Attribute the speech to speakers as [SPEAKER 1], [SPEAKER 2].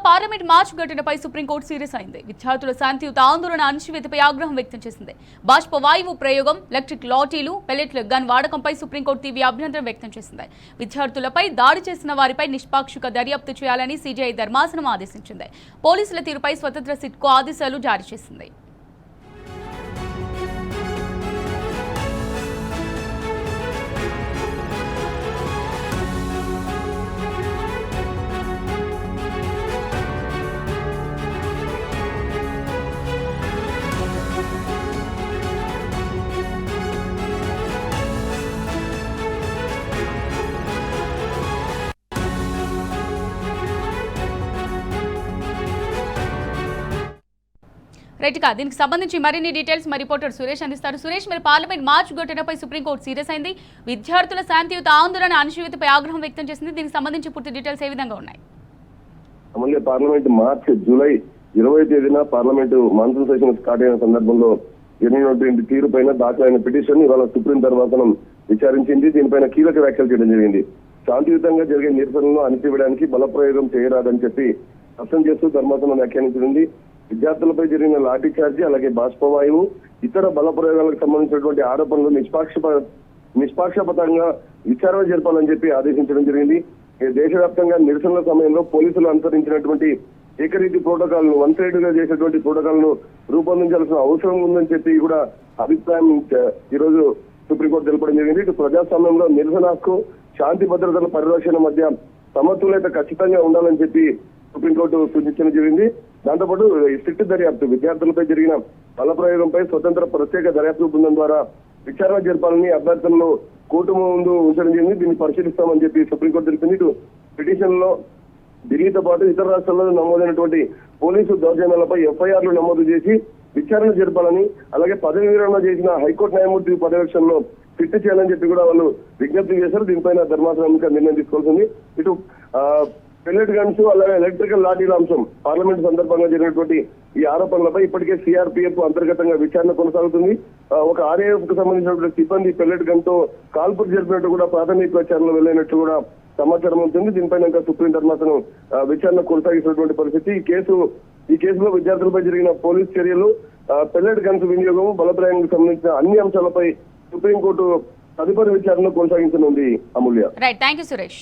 [SPEAKER 1] Parliament March ఘటనపై supreme court serious అయింది. విద్యార్థుల శాంతియుత ఆందోళన అణచివేతపై ఆగ్రహం వ్యక్తం చేసింది. బాష్ప వాయువు ప్రయోగం, ఎలక్ట్రిక్ లాఠీలు, పెల్లెట్ల గన్ వాడకంపై సుప్రీంకోర్టు తీవ్ర అభ్యంతరం వ్యక్తం చేసింది. విద్యార్థులపై దాడి చేసిన వారిపై నిష్పాక్షిక దర్యాప్తు చేయాలని సీజీఐ ధర్మాసనం ఆదేశించింది. పోలీసుల తీరుపై స్వతంత్ర సిట్కు ఆదేశాలు జారీ చేసింది. రైట్గా దీనికి సంబంధించి మరిన్ని డీటెయిల్స్ మా రిపోర్టర్ సురేష్ అందిస్తారు. సురేష్, మీరు పార్లమెంట్ మార్చ్ ఘటనపై సుప్రీంకోర్టు సీరియస్ అయింది. విద్యార్థుల శాంతియుత ఆందోళన అణచివేతపై ఆగ్రహం వ్యక్తం చేసింది. దీనికి సంబంధించి పూర్తి డీటెయిల్స్ ఏ విధంగా ఉన్నాయి?
[SPEAKER 2] అమూల్య, పార్లమెంట్ మార్చి జూలై 20వ తేదీన పార్లమెంటు మాన్సూన్ సెషన్ స్టార్ట్ అయిన సందర్భంలో జరిగినటువంటి తీరుపైన దాఖలైన పిటిషన్ ఇవాళ సుప్రీం ధర్మాసనం విచారించింది. దీనిపైన కీలక వ్యాఖ్యలు చేయడం జరిగింది. శాంతియుతంగా జరిగే నిరసనలను అణచివేయడానికి బలప్రయోగం చేయరాదని చెప్పి స్పష్టం చేస్తూ ధర్మాసనం వ్యాఖ్యానించింది. విద్యార్థులపై జరిగిన లాఠీ చార్జీ, అలాగే బాష్పవాయువు, ఇతర బల ప్రయోగాలకు సంబంధించినటువంటి ఆరోపణలు నిష్పాక్షపాతంగా విచారణ జరపాలని చెప్పి ఆదేశించడం జరిగింది. దేశవ్యాప్తంగా నిరసనల సమయంలో పోలీసులు అనుసరించినటువంటి ఏకరీతి ప్రోటోకాల్ ను, వన్ సైడ్ గా చేసేటువంటి ప్రోటోకాల్ ను రూపొందించాల్సిన అవసరం ఉందని చెప్పి కూడా అభిప్రాయం ఈ రోజు సుప్రీంకోర్టు తెలపడం జరిగింది. ఇటు ప్రజాస్వామ్యంలో నిరసన హక్కు, శాంతి భద్రతల పరిరక్షణ మధ్య సమతుల్యత ఖచ్చితంగా ఉండాలని చెప్పి సుప్రీంకోర్టు సూచించడం జరిగింది. దాంతోపాటు స్ట్రిక్ట్ దర్యాప్తు, విద్యార్థులపై జరిగిన బల ప్రయోగంపై స్వతంత్ర ప్రత్యేక దర్యాప్తు బృందం ద్వారా విచారణ జరపాలని అభ్యర్థనలు కోర్టు ముందు ఉంచడం జరిగింది. దీన్ని పరిశీలిస్తామని చెప్పి సుప్రీంకోర్టు తెలిపింది. ఇటు పిటిషన్ లో ఢిల్లీతో పాటు ఇతర రాష్ట్రాల్లో నమోదైనటువంటి పోలీసు దౌర్జన్యాలపై ఎఫ్ఐఆర్లు నమోదు చేసి విచారణ జరపాలని, అలాగే పదవి విరమణ చేసిన హైకోర్టు న్యాయమూర్తి పర్యవేక్షణలో ఫిట్ చేయాలని చెప్పి కూడా వాళ్ళు విజ్ఞప్తి చేశారు. దీనిపైన ధర్మాసనం నిర్ణయం తీసుకోవాల్సింది. ఇటు పెల్లెట్ గన్స్, అలాగే ఎలక్ట్రికల్ లాఠీల అంశం, పార్లమెంట్ సందర్భంగా జరిగినటువంటి ఈ ఆరోపణలపై ఇప్పటికే సిఆర్పిఎఫ్ అంతర్గతంగా విచారణ కొనసాగుతుంది. ఒక ఆర్ఏఎఫ్ కు సంబంధించినటువంటి సిబ్బంది పెల్లెట్ గన్ తో కాల్పులు జరిపినట్టు కూడా ప్రాథమిక విచారణలో వెళ్లినట్టు కూడా సమాచారం ఉంటుంది. దీనిపైన ఇంకా సుప్రీం ధర్మాసనం విచారణ కొనసాగిస్తున్నటువంటి పరిస్థితి. ఈ కేసులో విద్యార్థులపై జరిగిన పోలీస్ చర్యలు, పెల్లెట్ గన్స్ వినియోగం, బలప్రయోగానికి సంబంధించిన అన్ని అంశాలపై సుప్రీంకోర్టు తదుపరి విచారణ కొనసాగించనుంది. అమూల్య.
[SPEAKER 1] Right, thank you Suresh.